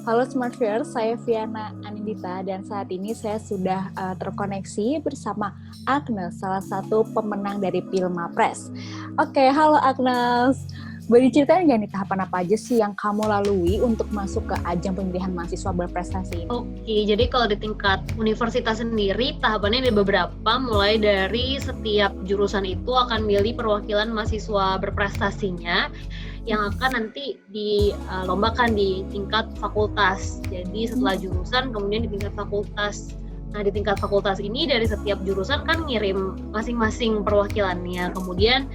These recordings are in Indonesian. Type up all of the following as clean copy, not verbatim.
Halo Smart Viewers, saya Viana Anindita dan saat ini saya sudah terkoneksi bersama Agnes, salah satu pemenang dari Pilmapres. Oke, halo Agnes. Boleh diceritain nggak nih tahapan apa aja sih yang kamu lalui untuk masuk ke ajang pemilihan mahasiswa berprestasi ini? Oke, jadi kalau di tingkat universitas sendiri tahapannya ada beberapa, mulai dari setiap jurusan itu akan milih perwakilan mahasiswa berprestasinya yang akan nanti dilombakan di tingkat fakultas. Jadi setelah jurusan kemudian di tingkat fakultas. Nah, di tingkat fakultas ini dari setiap jurusan kan ngirim masing-masing perwakilannya. Kemudian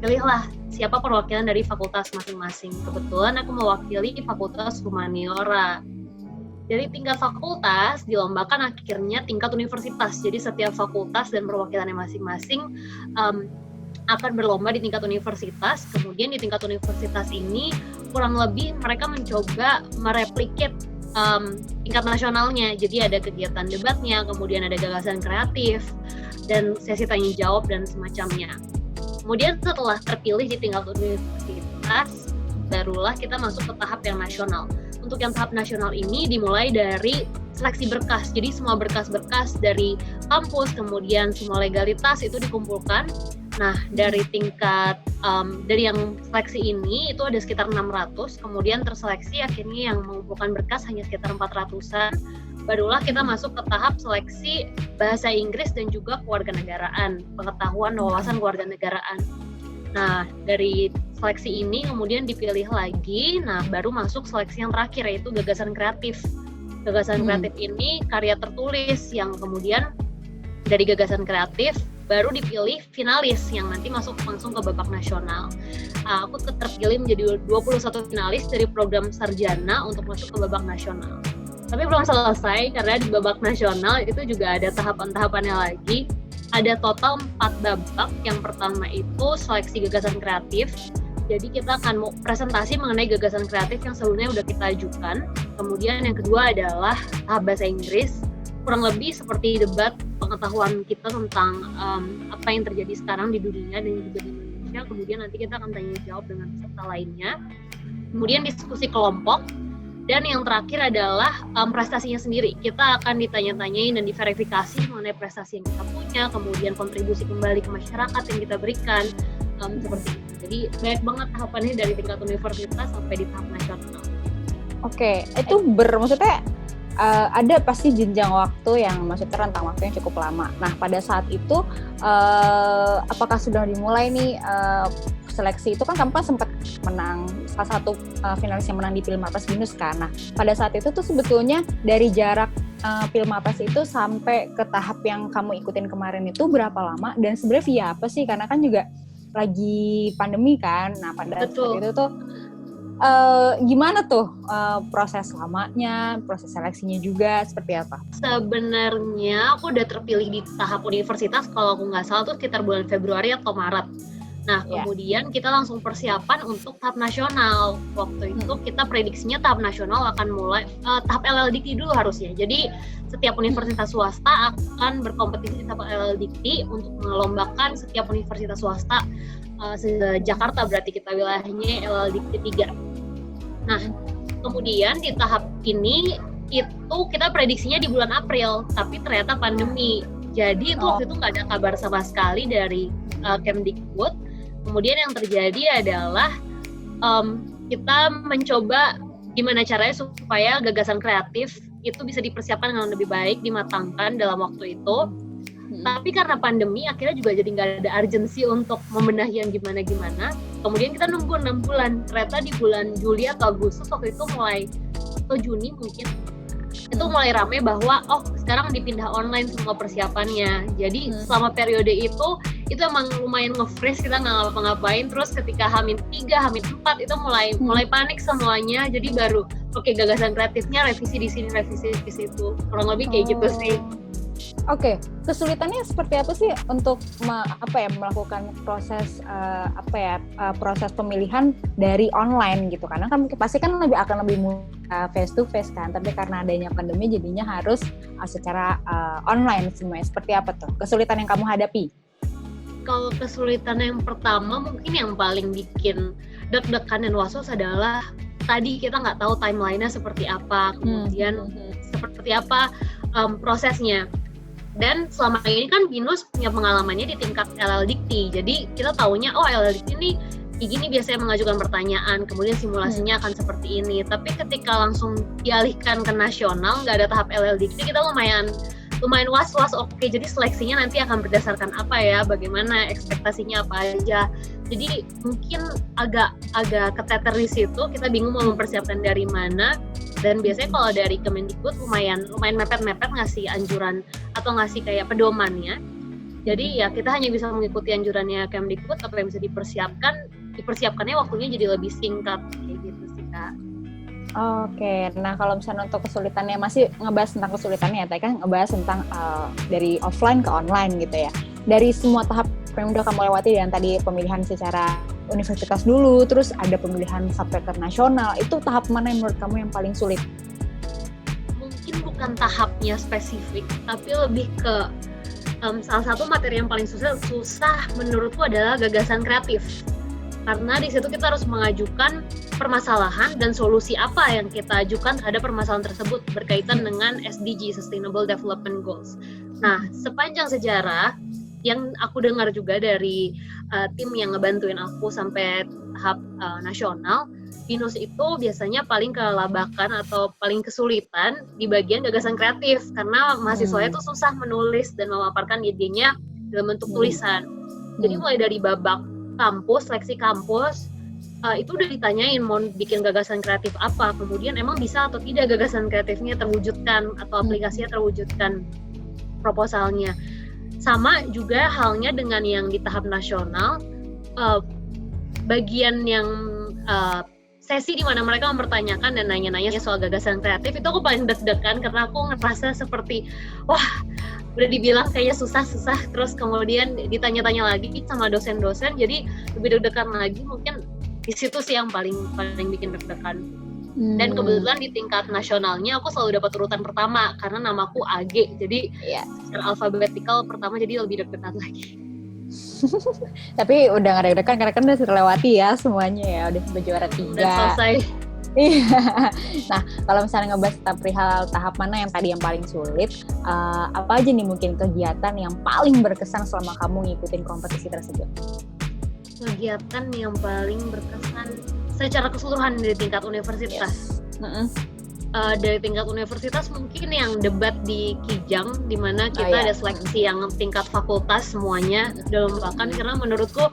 pilihlah siapa perwakilan dari fakultas masing-masing. Kebetulan aku mewakili Fakultas Humaniora. Dari tingkat fakultas dilombakan akhirnya tingkat universitas. Jadi setiap fakultas dan perwakilannya masing-masing akan berlomba di tingkat universitas. Kemudian di tingkat universitas ini kurang lebih mereka mencoba mereplikat tingkat nasionalnya. Jadi ada kegiatan debatnya, kemudian ada gagasan kreatif, dan sesi tanya jawab dan semacamnya. Kemudian setelah terpilih di tingkat universitas, barulah kita masuk ke tahap yang nasional. Untuk yang tahap nasional ini dimulai dari seleksi berkas. Jadi semua berkas-berkas dari kampus, kemudian semua legalitas itu dikumpulkan. Nah, dari tingkat, dari yang seleksi ini itu ada sekitar 600, kemudian terseleksi akhirnya yang mengumpulkan berkas hanya sekitar 400-an, barulah kita masuk ke tahap seleksi bahasa Inggris dan juga kewarganegaraan, pengetahuan wawasan kewarganegaraan. Nah, dari seleksi ini kemudian dipilih lagi, nah baru masuk seleksi yang terakhir yaitu gagasan kreatif. Gagasan kreatif ini karya tertulis yang kemudian dari gagasan kreatif baru dipilih finalis yang nanti masuk langsung ke babak nasional. Aku terpilih menjadi 21 finalis dari program sarjana untuk masuk ke babak nasional. Tapi belum selesai karena di babak nasional itu juga ada tahapan-tahapannya lagi. Ada total 4 babak. Yang pertama itu seleksi gagasan kreatif. Jadi kita akan mau presentasi mengenai gagasan kreatif yang sebelumnya udah kita ajukan. Kemudian yang kedua adalah tahap bahasa Inggris. Kurang lebih seperti debat pengetahuan kita tentang apa yang terjadi sekarang di dunia dan juga di Indonesia. Kemudian nanti kita akan tanya jawab dengan peserta lainnya. Kemudian diskusi kelompok. Dan yang terakhir adalah prestasinya sendiri. Kita akan ditanya-tanyain dan diverifikasi mengenai prestasi yang kita punya, kemudian kontribusi kembali ke masyarakat yang kita berikan, seperti itu. Jadi banyak banget tahapannya dari tingkat universitas sampai di tahap nasional. Oke, itu maksudnya ada pasti jenjang waktu yang maksudnya rentang waktu yang cukup lama. Nah, pada saat itu apakah sudah dimulai nih seleksi itu kan kamu kan sempat menang salah satu finalis yang menang di Pilmapres BINUS kan. Nah, pada saat itu tuh sebetulnya dari jarak Pilmapres itu sampai ke tahap yang kamu ikutin kemarin itu berapa lama dan sebenarnya via apa sih? Karena kan juga lagi pandemi kan. Nah, pada saat itu tuh gimana tuh proses lamanya, proses seleksinya juga seperti apa? Sebenarnya aku udah terpilih di tahap universitas kalau aku nggak salah tuh sekitar bulan Februari atau Maret. Nah, kemudian kita langsung persiapan untuk tahap nasional. Waktu itu kita prediksinya tahap nasional akan mulai tahap LLDikti dulu harusnya. Jadi setiap universitas swasta akan berkompetisi di tahap LLDikti untuk melombakan setiap universitas swasta Jakarta, berarti kita wilayahnya LLDikti 3. Nah, kemudian di tahap ini itu kita prediksinya di bulan April, tapi ternyata pandemi. Jadi itu waktu itu nggak ada kabar sama sekali dari Kemdikbud. Kemudian yang terjadi adalah kita mencoba gimana caranya supaya gagasan kreatif itu bisa dipersiapkan dengan lebih baik, dimatangkan dalam waktu itu. Tapi karena pandemi akhirnya juga jadi nggak ada urgensi untuk membenahi yang gimana-gimana. Kemudian kita nunggu 6 bulan. Ternyata di bulan Juli atau Agustus waktu itu mulai, atau Juni mungkin, itu mulai rame bahwa sekarang dipindah online semua persiapannya. Jadi selama periode itu emang lumayan nge-freeze, kita nggak ngapa-ngapain. Terus ketika H-3, H-4 itu mulai panik semuanya. Jadi baru gagasan kreatifnya revisi di sini, revisi di situ. Kurang lebih kayak gitu sih. Oke, kesulitannya seperti apa sih untuk melakukan proses proses pemilihan dari online gitu? Karena kan pasti kan akan lebih mudah face to face kan, tapi karena adanya pandemi jadinya harus secara online semuanya. Seperti apa tuh kesulitan yang kamu hadapi? Kalau kesulitan yang pertama mungkin yang paling bikin deg-degan dan was-was adalah tadi kita nggak tahu timeline-nya seperti apa, kemudian seperti apa prosesnya. Dan selama ini kan BINUS punya pengalamannya di tingkat LL-Dikti, jadi kita taunya LL-Dikti ini gini biasanya mengajukan pertanyaan, kemudian simulasinya akan seperti ini. Tapi ketika langsung dialihkan ke nasional, nggak ada tahap LL-Dikti, kita lumayan was-was. Oke, jadi seleksinya nanti akan berdasarkan apa ya, bagaimana ekspektasinya apa aja. Jadi mungkin agak keteter di situ, kita bingung mau mempersiapkan dari mana. Dan biasanya kalau dari Kemendikbud lumayan mepet-mepet ngasih anjuran atau ngasih kayak pedomannya. Jadi ya kita hanya bisa mengikuti anjurannya Kemendikbud, apa yang bisa dipersiapkannya waktunya jadi lebih singkat kayak gitu sih Kak. Oke, nah kalau misalnya untuk kesulitannya, masih ngebahas tentang kesulitannya ya, tadi kan ngebahas tentang dari offline ke online gitu ya. Dari semua tahap yang udah kamu lewati, yang tadi pemilihan secara universitas dulu, terus ada pemilihan sampai ke nasional, itu tahap mana yang menurut kamu yang paling sulit? Mungkin bukan tahapnya spesifik, tapi lebih ke salah satu materi yang paling susah menurutku adalah gagasan kreatif. Karena di situ kita harus mengajukan permasalahan dan solusi apa yang kita ajukan terhadap permasalahan tersebut berkaitan dengan SDG, Sustainable Development Goals. Nah, sepanjang sejarah yang aku dengar juga dari tim yang ngebantuin aku sampai tahap nasional, BINUS itu biasanya paling kelabakan atau paling kesulitan di bagian gagasan kreatif, karena mahasiswanya itu susah menulis dan memaparkan idenya dalam bentuk tulisan. Jadi mulai dari babak kampus, seleksi kampus, itu udah ditanyain mau bikin gagasan kreatif apa, kemudian emang bisa atau tidak gagasan kreatifnya terwujudkan atau aplikasinya terwujudkan proposalnya. Sama juga halnya dengan yang di tahap nasional, bagian yang sesi di mana mereka mempertanyakan dan nanya-nanya soal gagasan kreatif, itu aku paling deg-degan karena aku ngerasa seperti wah udah dibilang kayaknya susah, terus kemudian ditanya-tanya lagi sama dosen-dosen, jadi lebih deg-degan lagi. Mungkin di situ sih yang paling bikin deg-degan. Dan kebetulan di tingkat nasionalnya aku selalu dapat urutan pertama karena namaku AG, jadi secara alfabetikal pertama, jadi lebih deg-degan lagi. Tapi udah gak deg-degan karena kan udah terlewati ya semuanya ya, udah sampai juara 3. Udah selesai. Nah, kalau misalnya ngebahas tentang perihal tahap mana yang tadi yang paling sulit, apa aja nih mungkin kegiatan yang paling berkesan selama kamu ngikutin kompetisi tersebut? Kegiatan yang paling berkesan secara keseluruhan dari tingkat universitas. Dari tingkat universitas mungkin yang debat di Kijang, di mana kita ada seleksi yang tingkat fakultas semuanya dalam bahkan, karena menurutku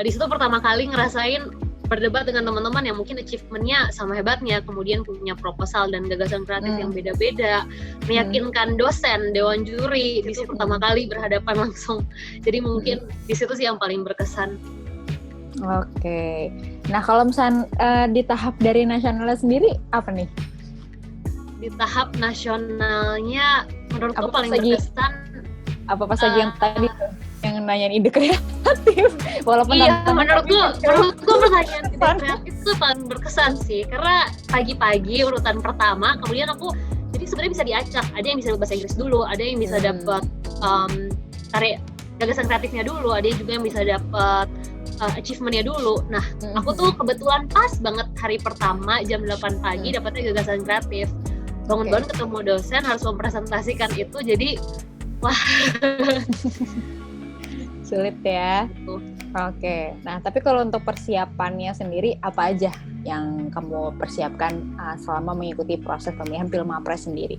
di situ pertama kali ngerasain berdebat dengan teman-teman yang mungkin achievement-nya sama hebatnya, kemudian punya proposal dan gagasan kreatif yang beda-beda, meyakinkan dosen, dewan juri, di situ pertama kali berhadapan langsung. Jadi mungkin di situ sih yang paling berkesan. Oke. Nah, kalau misalnya di tahap dari nasionalnya sendiri apa nih? Di tahap nasionalnya menurutku paling berkesan apa saja yang tadi yang nanyain ide kreatif, walaupun menurutku pertanyaan ide kreatif itu paling berkesan sih, karena pagi-pagi urutan pertama, kemudian aku jadi sebenarnya bisa diacak, ada yang bisa bahasa Inggris dulu, ada yang bisa dapat gagasan kreatifnya dulu, ada juga yang bisa dapat achievement-nya dulu. Nah, aku tuh kebetulan pas banget hari pertama jam 8 pagi dapatnya gagasan kreatif. Bangun-bangun ketemu dosen harus mempresentasikan itu, jadi wah sulit ya. Oke. Nah, tapi kalau untuk persiapannya sendiri apa aja yang kamu persiapkan selama mengikuti proses pemilihan Pilmapres sendiri?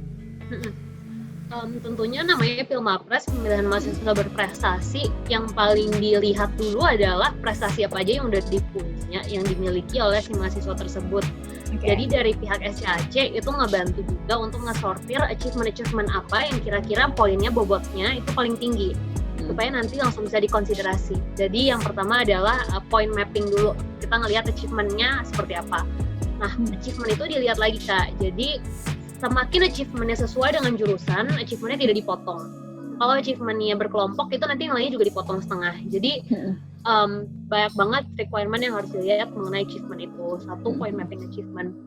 Tentunya namanya Pilmapres, pemilihan mahasiswa berprestasi, yang paling dilihat dulu adalah prestasi apa aja yang udah dipunya, yang dimiliki oleh si mahasiswa tersebut. Jadi dari pihak SCAC itu ngebantu juga untuk ngesortir achievement apa yang kira-kira poinnya, bobotnya itu paling tinggi, supaya nanti langsung bisa dikonsiderasi. Jadi yang pertama adalah point mapping dulu, kita ngelihat achievementnya seperti apa. Nah, achievement itu dilihat lagi Kak, jadi semakin achievementnya sesuai dengan jurusan, achievementnya tidak dipotong. Kalau achievementnya berkelompok, itu nanti nilainya juga dipotong setengah. Jadi banyak banget requirement yang harus dilihat mengenai achievement itu. Satu, point mapping achievement.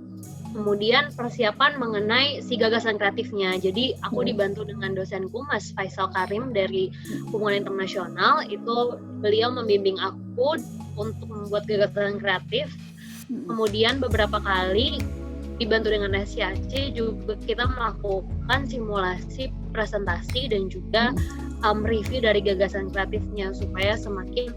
Kemudian persiapan mengenai si gagasan kreatifnya. Jadi aku dibantu dengan dosenku Mas Faisal Karim dari Hubungan Internasional. Itu beliau membimbing aku untuk membuat gagasan kreatif. Kemudian beberapa kali dibantu dengan SCAC juga kita melakukan simulasi presentasi dan juga review dari gagasan kreatifnya supaya semakin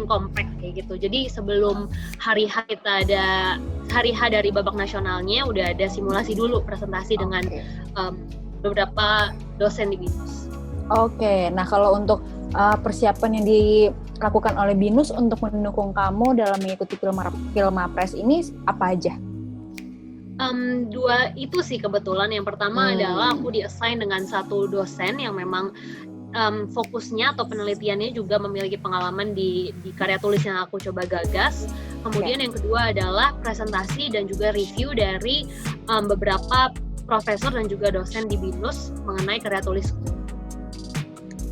kompak kayak gitu. Jadi sebelum hari H kita ada hari H dari babak nasionalnya udah ada simulasi dulu presentasi dengan beberapa dosen di BINUS. Oke, nah kalau untuk persiapan yang dilakukan oleh BINUS untuk mendukung kamu dalam mengikuti Filmapres ini apa aja? Dua itu sih kebetulan. Yang pertama adalah aku di-assign dengan satu dosen yang memang fokusnya atau penelitiannya juga memiliki pengalaman di karya tulis yang aku coba gagas. Kemudian yang kedua adalah presentasi dan juga review dari beberapa profesor dan juga dosen di BINUS mengenai karya tulisku.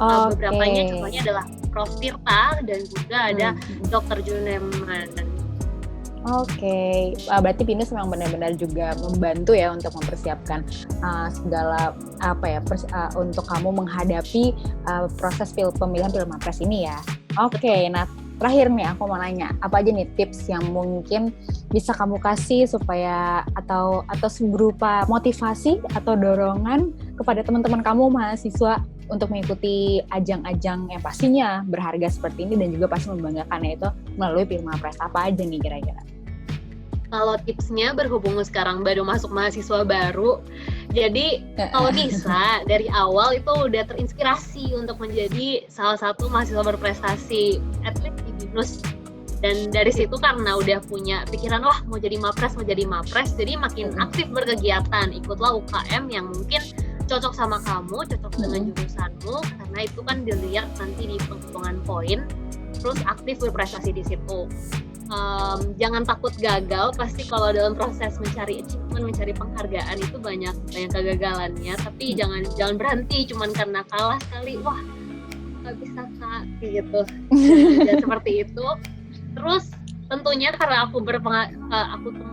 Beberapanya contohnya adalah Prof. Tirta dan juga ada Dr. Juneman. Oke, berarti BINUS memang benar-benar juga membantu ya untuk mempersiapkan segala untuk kamu menghadapi proses pemilihan Filmapres ini ya. Oke, nah terakhir nih aku mau nanya, apa aja nih tips yang mungkin bisa kamu kasih supaya atau berupa motivasi atau dorongan kepada teman-teman kamu mahasiswa untuk mengikuti ajang-ajang yang pastinya berharga seperti ini dan juga pasti membanggakannya itu melalui Filmapres. Apa aja nih kira-kira? Kalau tipsnya berhubung sekarang baru masuk mahasiswa baru, jadi kalau bisa dari awal itu udah terinspirasi untuk menjadi salah satu mahasiswa berprestasi, at least di BINUS. Dan dari situ karena udah punya pikiran, wah mau jadi mapres, jadi makin aktif berkegiatan, ikutlah UKM yang mungkin cocok sama kamu, cocok dengan jurusanmu, karena itu kan dilihat nanti di penghitungan poin, terus aktif berprestasi di situ. Jangan takut gagal, pasti kalau dalam proses mencari achievement, mencari penghargaan itu banyak kegagalannya, tapi jangan berhenti cuman karena kalah sekali, wah nggak bisa kak, kayak gitu. Dan seperti itu. Terus tentunya karena aku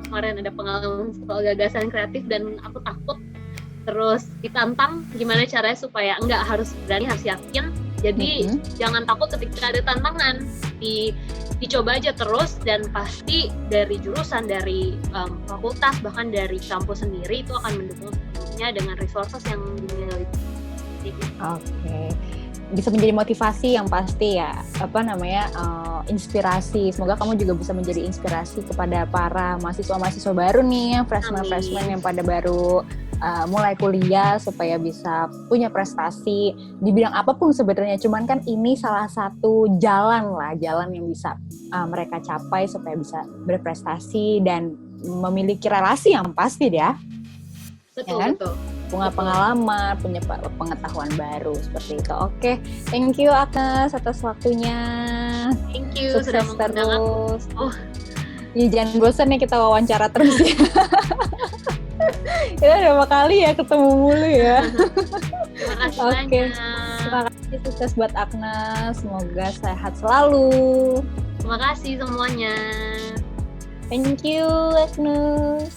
kemarin ada pengalaman soal gagasan kreatif dan aku takut, terus ditantang gimana caranya supaya enggak harus berani, harus yakin. Jadi jangan takut ketika ada tantangan, dicoba aja terus, dan pasti dari jurusan, dari fakultas, bahkan dari kampus sendiri itu akan mendukung sepenuhnya dengan resources yang dimiliki. Oke. Bisa menjadi motivasi yang pasti ya, inspirasi. Semoga kamu juga bisa menjadi inspirasi kepada para mahasiswa-mahasiswa baru nih, freshman yang pada baru mulai kuliah supaya bisa punya prestasi di bidang apapun sebenarnya. Cuman kan ini salah satu jalan yang bisa mereka capai supaya bisa berprestasi dan memiliki relasi yang pasti ya. Betul, ya kan? Betul. Punya pengalaman, punya pengetahuan baru seperti itu. Oke, thank you Agnes atas waktunya. Thank you Sukses sudah mengundang terus. aku. Jangan bosan ya kita wawancara terus ya. Kita udah berapa kali ya ketemu mulu ya. Terima kasih Oke. banyak. Terima kasih, sukses buat Agnes. Semoga sehat selalu. Terima kasih semuanya. Thank you Agnes.